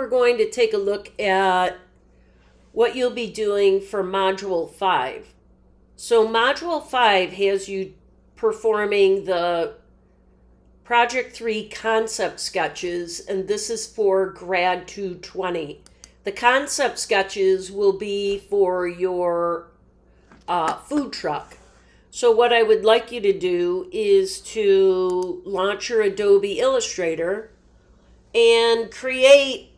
going to take a look at what you'll be doing for Module 5. So Module 5 has you performing the Project 3 concept sketches, and this is for GRAD220. The concept sketches will be for your food truck. So what I would like you to do is to launch your Adobe Illustrator and create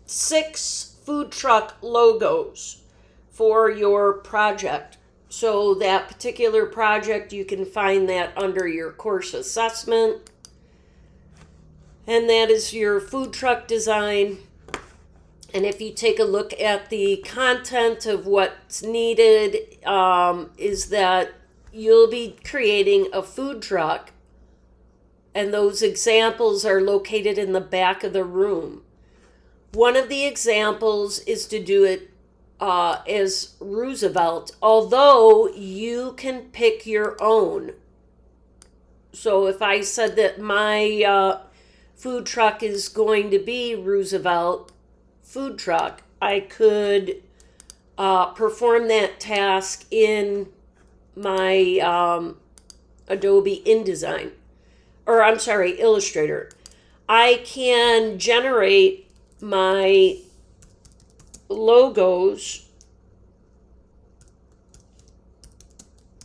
6 food truck logos for your project. So that particular project, you can find that under your course assessment. And that is your food truck design. And if you take a look at the content of what's needed, is that you'll be creating a food truck, and those examples are located in the back of the room. One of the examples is to do it as Roosevelt, although you can pick your own. So if I said that my food truck is going to be Roosevelt food truck, I could perform that task in my Adobe InDesign, or I'm sorry, Illustrator. I can generate my logos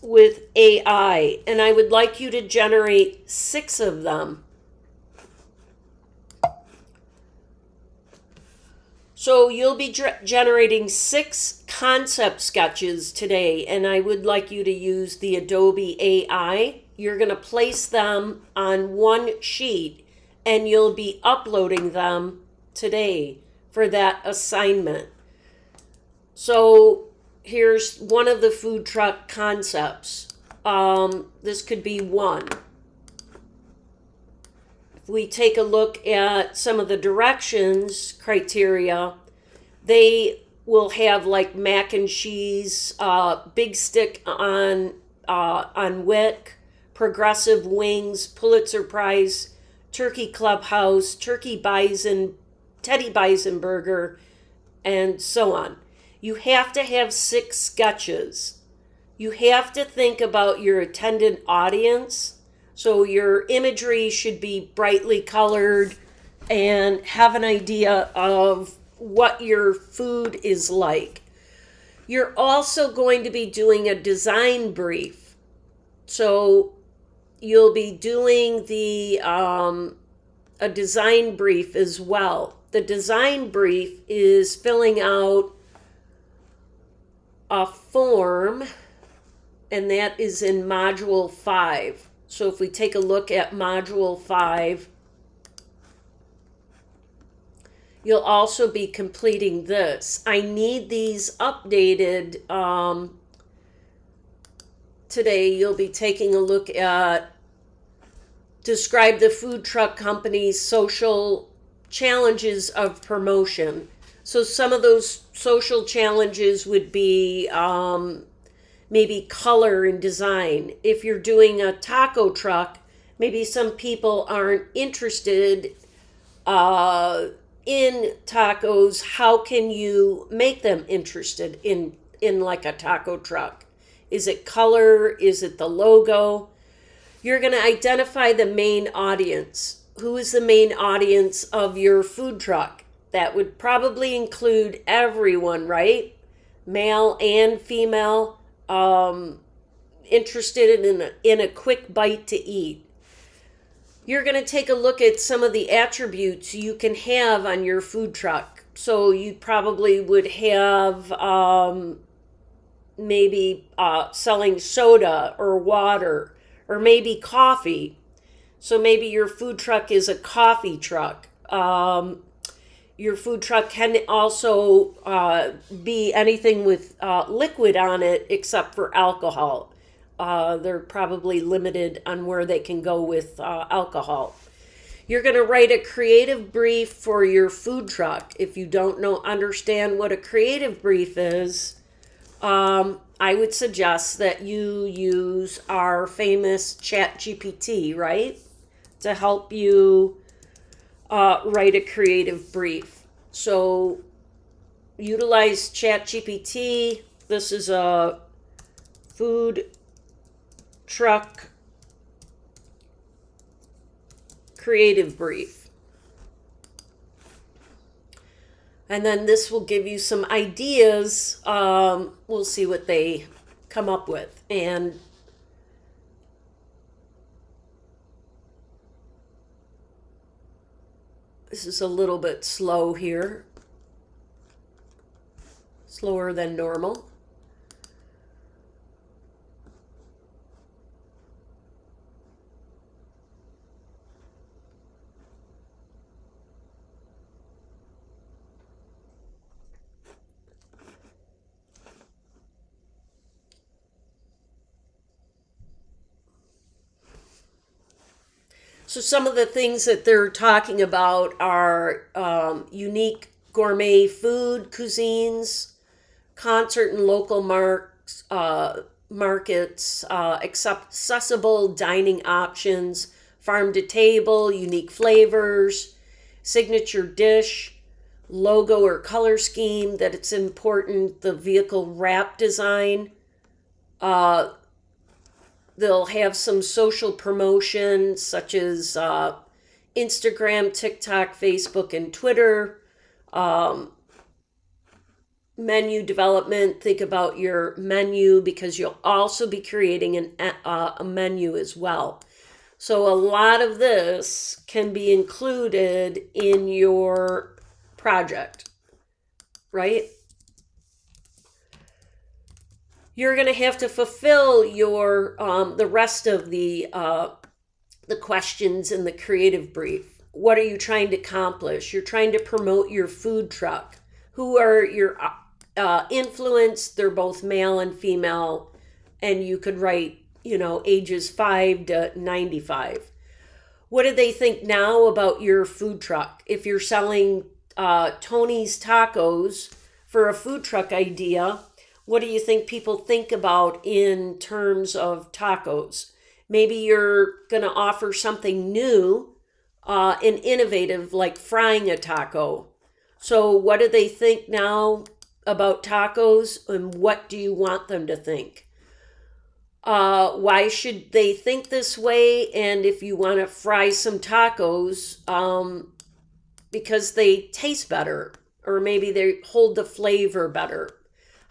with AI, and I would like you to generate 6 of them. So you'll be generating 6 concept sketches today, and I would like you to use the Adobe AI. You're going to place them on one sheet, and you'll be uploading them today for that assignment. So here's one of the food truck concepts. This could be one. We take a look at some of the directions criteria, they will have like mac and cheese, big stick on wick, progressive wings, Pulitzer Prize, turkey clubhouse, turkey bison, Teddy Bison burger, and so on. You have to have 6 sketches. You have to think about your attendant audience. So your imagery should be brightly colored and have an idea of what your food is like. You're also going to be doing a design brief. So you'll be doing a design brief as well. The design brief is filling out a form, and that is in Module 5. So if we take a look at Module 5, you'll also be completing this. I need these updated today. You'll be taking a look at describe the food truck company's social challenges of promotion. So some of those social challenges would be maybe color and design. If you're doing a taco truck, maybe some people aren't interested in tacos. How can you make them interested in like a taco truck? Is it color? Is it the logo? You're going to identify the main audience. Who is the main audience of your food truck? That would probably include everyone, right? Male and female. Interested in a quick bite to eat. You're going to take a look at some of the attributes you can have on your food truck. So you probably would have maybe selling soda or water or maybe coffee. So maybe your food truck is a coffee truck. Your food truck can also be anything with liquid on it except for alcohol. They're probably limited on where they can go with alcohol. You're going to write a creative brief for your food truck. If you don't understand what a creative brief is, I would suggest that you use our famous ChatGPT, right? To help you write a creative brief. So utilize ChatGPT. This is a food truck creative brief. And then this will give you some ideas. We'll see what they come up with. And this is a little bit slow here. Slower than normal. So some of the things that they're talking about are unique gourmet food cuisines, concert and local markets, accessible dining options, farm to table, unique flavors, signature dish, logo or color scheme, that it's important, the vehicle wrap design. They'll have some social promotion such as Instagram, TikTok, Facebook, and Twitter. Menu development. Think about your menu because you'll also be creating a menu as well. So a lot of this can be included in your project, right? You're going to have to fulfill your the rest of the questions in the creative brief. What are you trying to accomplish? You're trying to promote your food truck. Who are your influence? They're both male and female, and you could write, ages 5 to 95. What do they think now about your food truck? If you're selling Tony's Tacos for a food truck idea, what do you think people think about in terms of tacos? Maybe you're going to offer something new and innovative, like frying a taco. So what do they think now about tacos, and what do you want them to think? Why should they think this way? And if you want to fry some tacos, because they taste better, or maybe they hold the flavor better.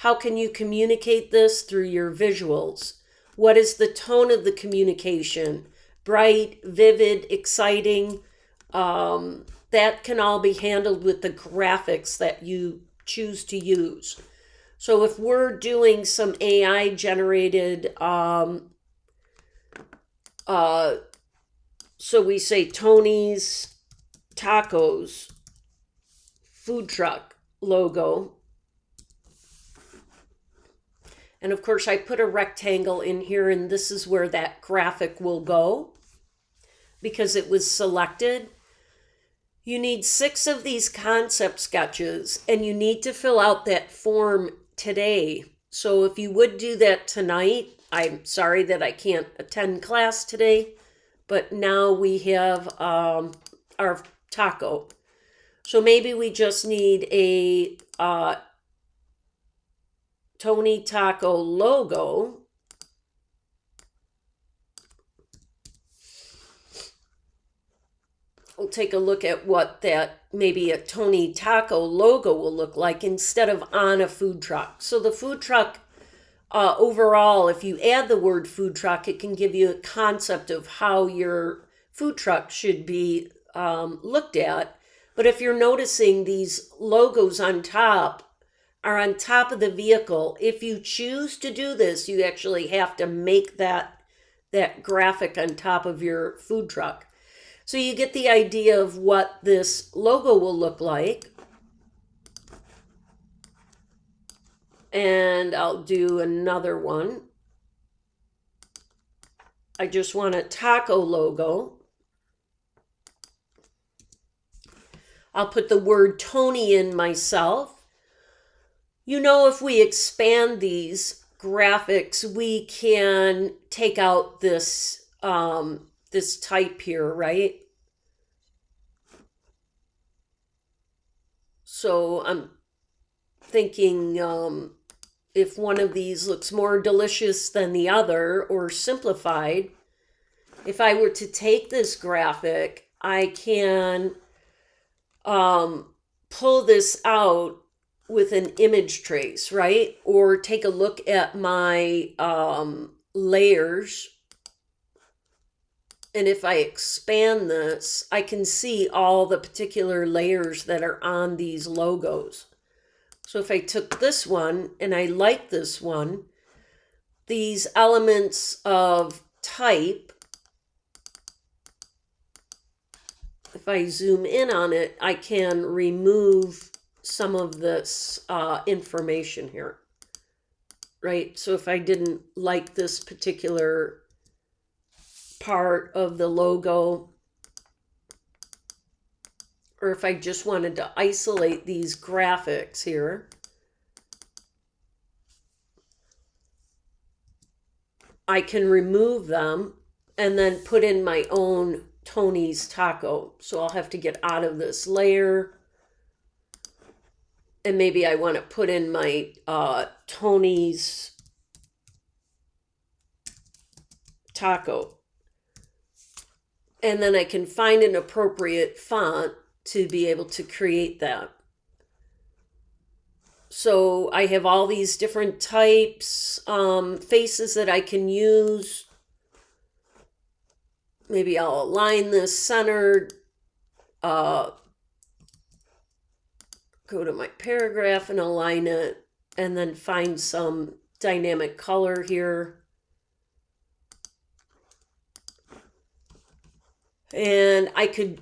How can you communicate this through your visuals? What is the tone of the communication? Bright, vivid, exciting. That can all be handled with the graphics that you choose to use. So if we're doing some AI generated, so we say Tony's Tacos food truck logo. And of course, I put a rectangle in here, and this is where that graphic will go because it was selected. You need 6 of these concept sketches, and you need to fill out that form today. So if you would do that tonight, I'm sorry that I can't attend class today, but now we have our taco. So maybe we just need a Tony Taco logo. We'll take a look at what that maybe a Tony Taco logo will look like instead of on a food truck. So the food truck, overall, if you add the word food truck, it can give you a concept of how your food truck should be looked at. But if you're noticing, these logos on top are on top of the vehicle. If you choose to do this, you actually have to make that graphic on top of your food truck. So you get the idea of what this logo will look like. And I'll do another one. I just want a taco logo. I'll put the word Tony in myself. If we expand these graphics, we can take out this this type here, right? So I'm thinking if one of these looks more delicious than the other or simplified, if I were to take this graphic, I can pull this out with an image trace, right? Or take a look at my layers. And if I expand this, I can see all the particular layers that are on these logos. So if I took this one and I like this one, these elements of type, if I zoom in on it, I can remove some of this information here, right? So if I didn't like this particular part of the logo, or if I just wanted to isolate these graphics here, I can remove them and then put in my own Tony's Taco. So I'll have to get out of this layer, and maybe I want to put in my Tony's Taco. And then I can find an appropriate font to be able to create that. So I have all these different types, faces that I can use. Maybe I'll align this centered, go to my paragraph and align it, and then find some dynamic color here. And I could,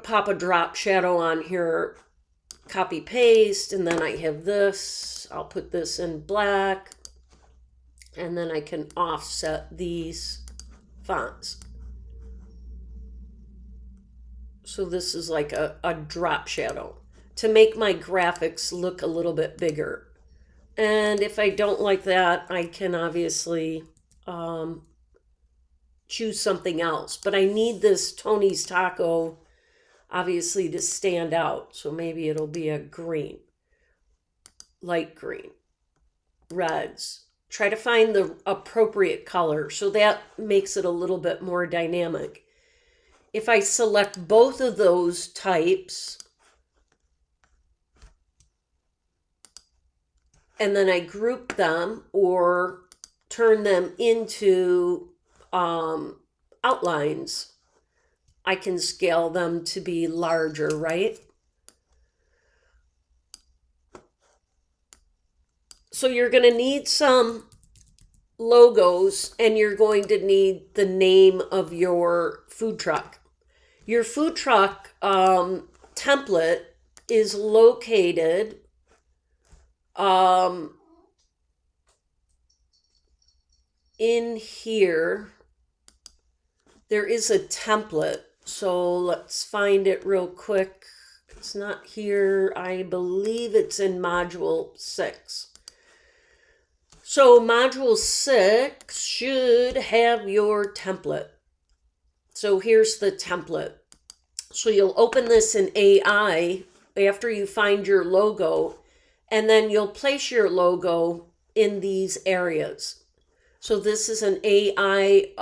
pop a drop shadow on here, copy paste, and then I have this. I'll put this in black, and then I can offset these fonts. So this is like a drop shadow to make my graphics look a little bit bigger. And if I don't like that, I can obviously choose something else. But I need this Tony's Taco obviously to stand out. So maybe it'll be a green, light green, reds. Try to find the appropriate color. So that makes it a little bit more dynamic. If I select both of those types, and then I group them or turn them into outlines, I can scale them to be larger, right? So you're going to need some logos, and you're going to need the name of your food truck. Your food truck template is located in here. There is a template, so let's find it real quick. It's not here. I believe it's in module 6. So module 6 should have your template. So here's the template. So you'll open this in AI after you find your logo, and then you'll place your logo in these areas. So this is an AI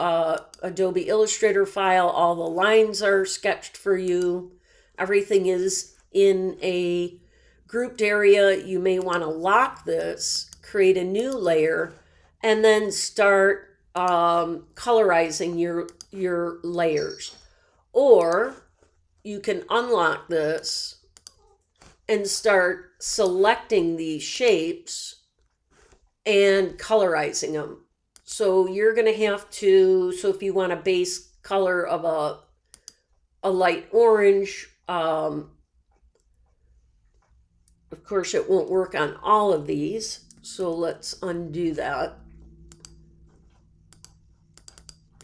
Adobe Illustrator file. All the lines are sketched for you. Everything is in a grouped area. You may want to lock this, create a new layer, and then start colorizing your layers. Or you can unlock this and start selecting these shapes and colorizing them. So you're going to have to, so if you want a base color of a light orange, of course it won't work on all of these. So let's undo that.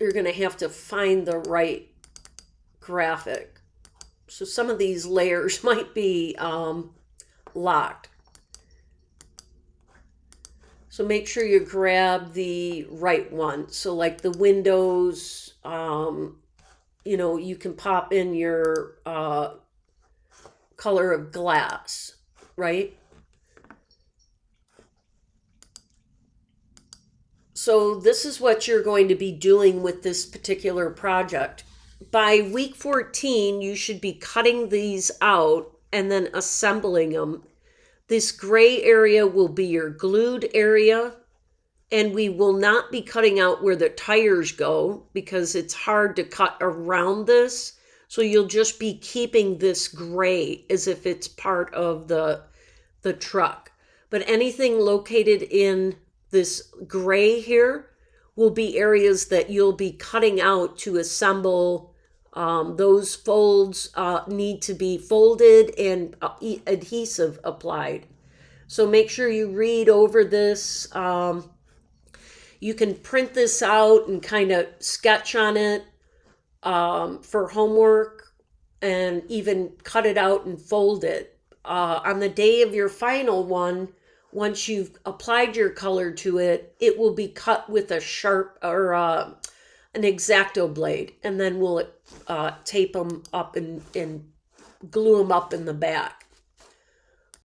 You're going to have to find the right graphic. So some of these layers might be locked. So make sure you grab the right one. So like the windows, you can pop in your color of glass, right? So this is what you're going to be doing with this particular project. By week 14, you should be cutting these out and then assembling them. This gray area will be your glued area, and we will not be cutting out where the tires go because it's hard to cut around this. So you'll just be keeping this gray as if it's part of the truck. But anything located in this gray here will be areas that you'll be cutting out to assemble. Those folds need to be folded and adhesive applied. So make sure you read over this. You can print this out and kind of sketch on it for homework and even cut it out and fold it. On the day of your final one, once you've applied your color to it, it will be cut with a sharp or an X-Acto blade, and then we'll tape them up and glue them up in the back.